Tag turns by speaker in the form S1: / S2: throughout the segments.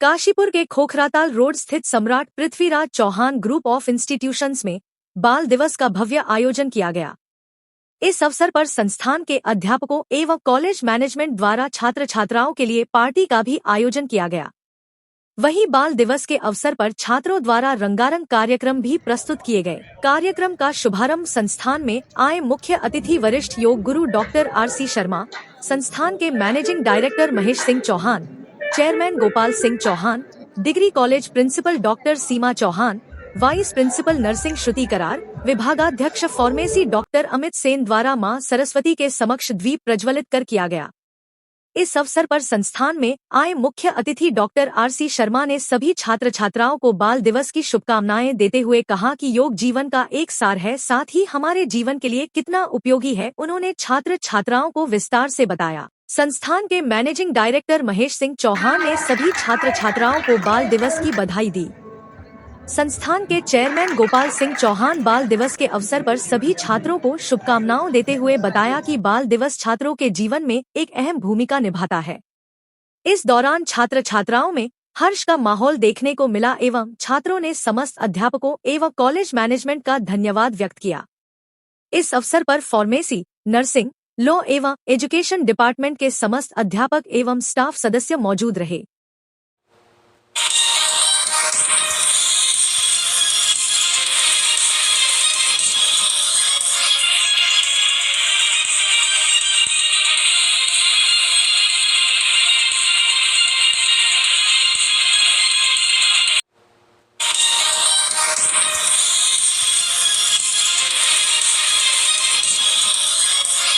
S1: काशीपुर के खोखराताल रोड स्थित Samrat Prithviraj Chauhan group of institutions में बाल दिवस का भव्य आयोजन किया गया। इस अवसर पर संस्थान के अध्यापकों एवं कॉलेज मैनेजमेंट द्वारा छात्र छात्राओं के लिए पार्टी का भी आयोजन किया गया। वहीं बाल दिवस के अवसर पर छात्रों द्वारा रंगारंग कार्यक्रम भी प्रस्तुत किए गए। कार्यक्रम का शुभारंभ संस्थान में आए मुख्य अतिथि वरिष्ठ योग गुरु डॉक्टर RC शर्मा, संस्थान के managing director Mahesh Singh Chauhan, chairman Gopal Singh Chauhan, degree college principal doctor Seema Chauhan, vice principal nursing Shruti Karar, विभागाध्यक्ष फार्मेसी डॉक्टर अमित सेन द्वारा मां सरस्वती के समक्ष दीप प्रज्वलित कर किया गया। इस अवसर पर संस्थान में आए मुख्य अतिथि डॉक्टर RC शर्मा ने सभी छात्र छात्राओं को बाल दिवस की शुभकामनाएं देते हुए कहा कि योग जीवन का एक सार है, साथ ही हमारे जीवन के लिए कितना उपयोगी है, उन्होंने छात्र छात्राओं को विस्तार से बताया। संस्थान के मैनेजिंग डायरेक्टर महेश सिंह चौहान ने सभी छात्र छात्राओं को बाल दिवस की बधाई दी। संस्थान के चेयरमैन गोपाल सिंह चौहान बाल दिवस के अवसर पर सभी छात्रों को शुभकामनाएं देते हुए बताया कि बाल दिवस छात्रों के जीवन में एक अहम भूमिका निभाता है। इस दौरान छात्र छात्राओं में हर्ष का माहौल देखने को मिला एवं छात्रों ने समस्त अध्यापकों एवं कॉलेज मैनेजमेंट का धन्यवाद व्यक्त किया। इस अवसर पर फार्मेसी, नर्सिंग, लॉ एवं एजुकेशन डिपार्टमेंट के समस्त अध्यापक एवं स्टाफ सदस्य मौजूद रहे।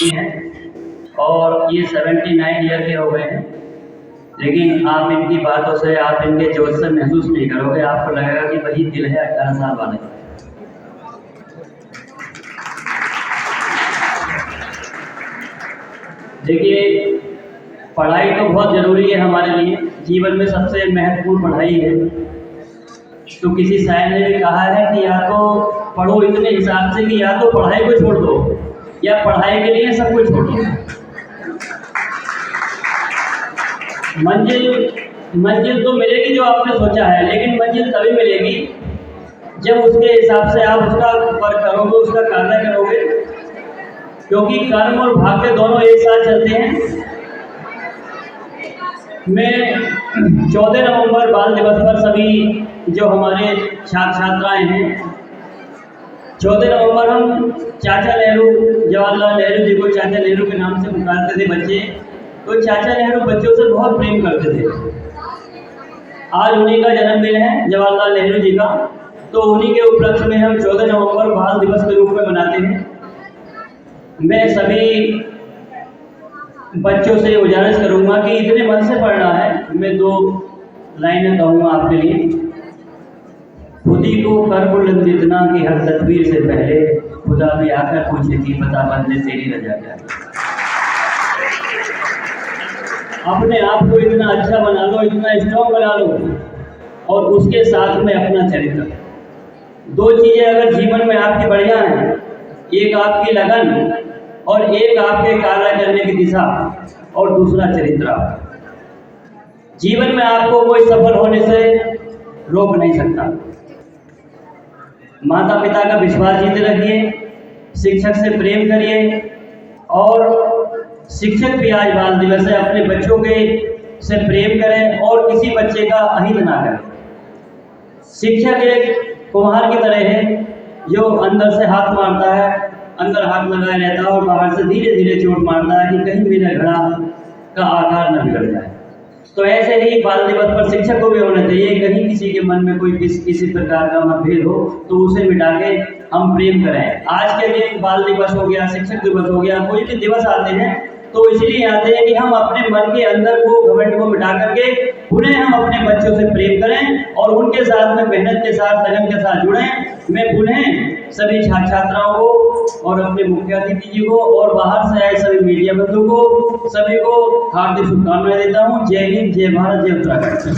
S2: हैं और ये 79 ईयर के हो गए हैं, लेकिन आप इनकी बातों से, आप इनके जोश से महसूस नहीं करोगे। आपको लगेगा कि वही दिल है 18 साल वाले। देखिए, पढ़ाई तो बहुत ज़रूरी है हमारे लिए, जीवन में सबसे महत्वपूर्ण पढ़ाई है। तो किसी शायर ने भी कहा है कि या तो पढ़ो इतने हिसाब से कि या तो पढ़ाई को छोड़ दो या पढ़ाई के लिए सब कुछ छोड़ दो। मंजिल तो मिलेगी जो आपने सोचा है, लेकिन मंजिल तभी मिलेगी जब उसके हिसाब से आप उसका वर्क करोगे, उसका कार्य करोगे, क्योंकि कर्म और भाग्य दोनों एक साथ चलते हैं। मैं 14 नवंबर बाल दिवस पर सभी जो हमारे छात्र छात्राएँ हैं, 14 नवंबर हम चाचा नेहरू, जवाहरलाल नेहरू जी को चाचा नेहरू के नाम से पुकारते थे बच्चे। तो चाचा नेहरू बच्चों से बहुत प्रेम करते थे। आज उन्हीं का जन्मदिन है, जवाहरलाल नेहरू जी का, तो उन्हीं के उपलक्ष्य में हम 14 नवंबर बाल दिवस के रूप में मनाते हैं। मैं सभी बच्चों से गुजारिश करूँगा कि इतने मन से पढ़ना है। मैं 2 लाइनें कहूँगा आपके लिए। खुदी को कर बुलंद इतना कि हर तकबीर से पहले खुदा भी आकर पूछे कि बता बंदे तेरी रजा क्या। अपने आप को इतना अच्छा बना लो, इतना स्ट्रॉन्ग बना लो, और उसके साथ में अपना चरित्र। 2 चीज़ें अगर जीवन में आपकी बढ़िया हैं, एक आपकी लगन और एक आपके कार्य करने की दिशा, और दूसरा चरित्र। जीवन में आपको कोई सफल होने से रोक नहीं सकता। माता पिता का विश्वास जीते रखिए, शिक्षक से प्रेम करिए, और शिक्षक भी आज बाल दिवस है, अपने बच्चों के से प्रेम करें और किसी बच्चे का अहित ना करें। शिक्षक एक कुम्हार की तरह है जो अंदर से हाथ मारता है, अंदर हाथ लगाए रहता है और बाहर से धीरे धीरे चोट मारता है कि कहीं मेरा घड़ा का आकार न बिगड़ जाए। तो ऐसे ही बाल दिवस पर शिक्षक को भी होना चाहिए, कहीं किसी के मन में कोई किसी प्रकार का मतभेद हो तो उसे मिटा के हम प्रेम करें। आज के दिन बाल दिवस हो गया, शिक्षक दिवस हो गया, कोई भी दिवस आते हैं तो इसलिए आते हैं कि हम अपने मन के अंदर को, घमंड को मिटा करके पुनः हम अपने बच्चों से प्रेम करें और उनके साथ में मेहनत के साथ, लगन के साथ जुड़ें। मैं पुनः सभी छात्र छात्राओं को और अपने मुख्य अतिथि जी को और बाहर से आए सभी मीडिया बंधु को, सभी को हार्दिक शुभकामनाएं देता हूँ। जय हिंद, जय भारत, जय उत्तराखंड।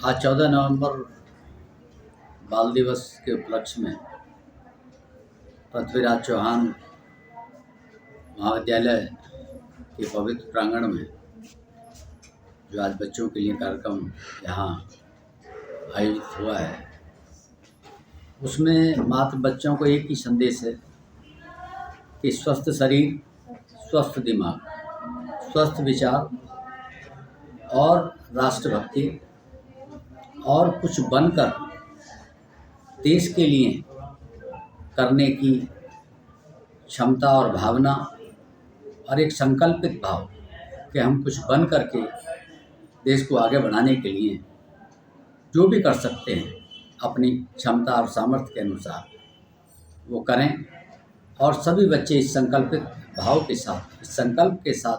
S3: आज 14 नवंबर बाल दिवस के उपलक्ष्य में पृथ्वीराज चौहान महाविद्यालय के पवित्र प्रांगण में जो आज बच्चों के लिए कार्यक्रम यहाँ आयोजित हुआ है, उसमें मात्र बच्चों को एक ही संदेश है कि स्वस्थ शरीर, स्वस्थ दिमाग, स्वस्थ विचार और राष्ट्रभक्ति और कुछ बनकर देश के लिए करने की क्षमता और भावना और एक संकल्पित भाव कि हम कुछ बन करके देश को आगे बढ़ाने के लिए जो भी कर सकते हैं अपनी क्षमता और सामर्थ्य के अनुसार वो करें। और सभी बच्चे इस संकल्पित भाव के साथ, इस संकल्प के साथ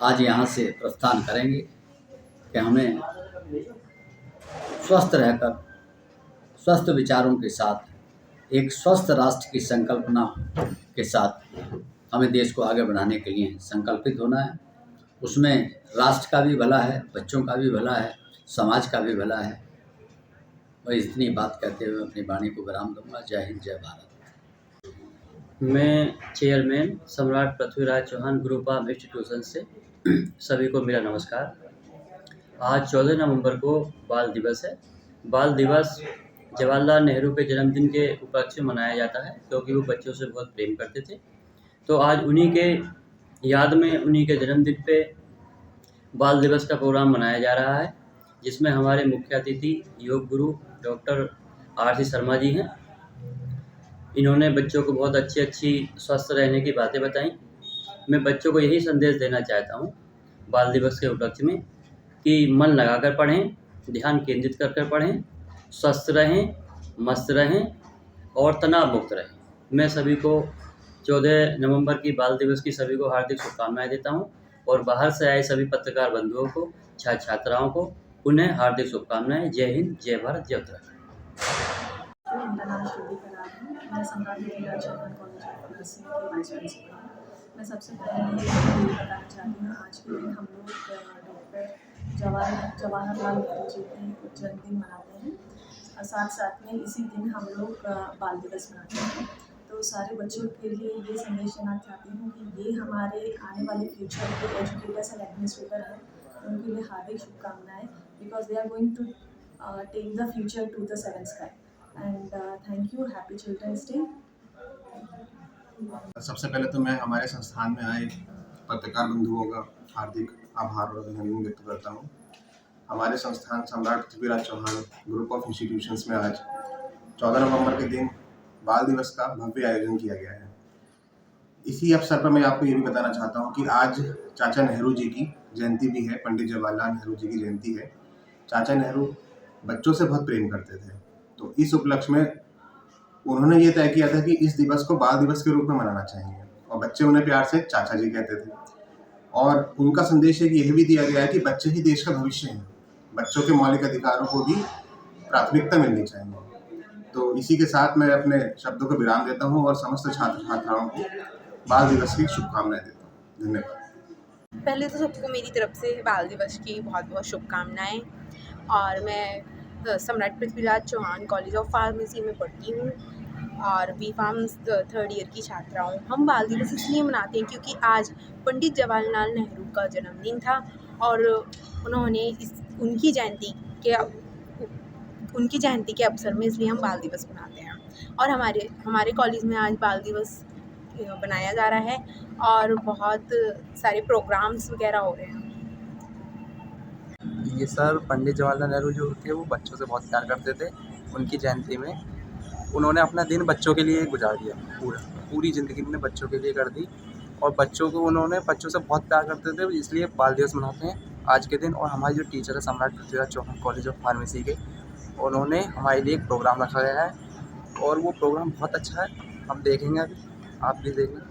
S3: आज यहाँ से प्रस्थान करेंगे कि हमें स्वस्थ रहकर, स्वस्थ विचारों के साथ, एक स्वस्थ राष्ट्र की संकल्पना के साथ हमें देश को आगे बढ़ाने के लिए संकल्पित होना है। उसमें राष्ट्र का भी भला है, बच्चों का भी भला है, समाज का भी भला है। मैं इतनी बात कहते हुए अपनी वाणी को विराम दूंगा। जय हिंद, जय भारत।
S2: मैं chairman Samrat Prithviraj Chauhan group of institution से सभी को मेरा नमस्कार। आज 14 नवंबर को बाल दिवस है। बाल दिवस जवाहरलाल नेहरू के जन्मदिन के उपलक्ष्य में मनाया जाता है, क्योंकि वो बच्चों से बहुत प्रेम करते थे। तो आज उन्हीं के याद में, उन्हीं के जन्मदिन पे बाल दिवस का प्रोग्राम मनाया जा रहा है, जिसमें हमारे मुख्य अतिथि योग गुरु डॉक्टर आर.सी. शर्मा जी हैं। इन्होंने बच्चों को बहुत अच्छी स्वस्थ रहने की बातें बताई। मैं बच्चों को यही संदेश देना चाहता हूँ बाल दिवस के उपलक्ष्य में कि मन लगाकर पढ़ें, ध्यान केंद्रित कर पढ़ें, स्वस्थ रहें, मस्त रहें और तनाव मुक्त रहें। मैं सभी को 14 नवंबर की बाल दिवस की सभी को हार्दिक शुभकामनाएं देता हूं और बाहर से आए सभी पत्रकार बंधुओं को, छात्राओं को उन्हें हार्दिक शुभकामनाएं। जय हिंद, जय भारत, जय उत्तराखंड।
S4: मेरा नाम श्रुति कलाल है। मैं Samrat Prithviraj Chauhan college of nursing की वाइस प्रिंसिपल हूँ। मैं सबसे पहले ये बताना चाहती हूँ, आज के दिन हम लोग डॉक्टर जवाहरलाल नेहरू जी के जन्मदिन मनाते हैं और साथ में इसी दिन हम लोग बाल दिवस मनाते हैं। तो सारे बच्चों के लिए ये संदेश देना चाहती हूँ कि ये हमारे आने वाले फ्यूचर के एजुकेटर्स एंड एडमिनिस्ट्रेटर हैं। उनके लिए हार्दिक शुभकामनाएं, because they are going to take the future to the seven sky. And thank you, happy children's day.
S5: सबसे पहले तो मैं हमारे संस्थान में आए पत्रकार बंधुओं का हार्दिक आभार और अभिनंदन व्यक्त करता हूँ। हमारे संस्थान Samrat Prithviraj Chauhan group of institutions में आज 14 नवंबर के दिन बाल दिवस का भव्य आयोजन किया गया है। इसी अवसर पर मैं आपको ये भी बताना चाहता हूँ कि आज चाचा नेहरू जी की जयंती भी है, पंडित जवाहरलाल नेहरू जी की जयंती है। चाचा नेहरू बच्चों से बहुत प्रेम करते थे, तो इस उपलक्ष्य में उन्होंने ये तय किया था कि इस दिवस को बाल दिवस के रूप में मनाना चाहिए और बच्चे उन्हें प्यार से चाचा जी कहते थे। और उनका संदेश एक यह भी दिया गया है कि बच्चे ही देश का भविष्य हैं, बच्चों के मौलिक अधिकारों को भी प्राथमिकता मिलनी चाहिए। तो इसी के साथ मैं अपने शब्दों को विराम देता हूँ और समस्त छात्र छात्राओं को बाल दिवस की शुभकामनाएं देता हूँ। धन्यवाद।
S6: पहले तो सबको मेरी तरफ से बाल दिवस की बहुत बहुत शुभकामनाएं। और मैं Samrat Prithviraj Chauhan college of pharmacy में पढ़ती हूँ और B.Pharm 3rd ईयर की छात्रा हूँ। हम बाल दिवस इसलिए मनाते हैं क्योंकि आज पंडित जवाहरलाल नेहरू का जन्मदिन था और उन्होंने उनकी जयंती के अवसर में इसलिए हम बाल दिवस मनाते हैं। और हमारे कॉलेज में आज बाल दिवस बनाया जा रहा है और बहुत सारे प्रोग्राम्स वगैरह हो रहे हैं।
S7: ये सर पंडित जवाहरलाल नेहरू जो थे वो बच्चों से बहुत प्यार करते थे। उनकी जयंती में उन्होंने अपना दिन बच्चों के लिए गुजार दिया, पूरी ज़िंदगी उन्होंने बच्चों के लिए कर दी और उन्होंने बच्चों से बहुत प्यार करते थे, इसलिए बाल दिवस मनाते हैं आज के दिन। और हमारे जो टीचर है Samrat Prithviraj Chauhan college of pharmacy के, उन्होंने हमारे लिए एक प्रोग्राम रखा गया है और वो प्रोग्राम बहुत अच्छा है। हम देखेंगे, अभी आप भी देखना।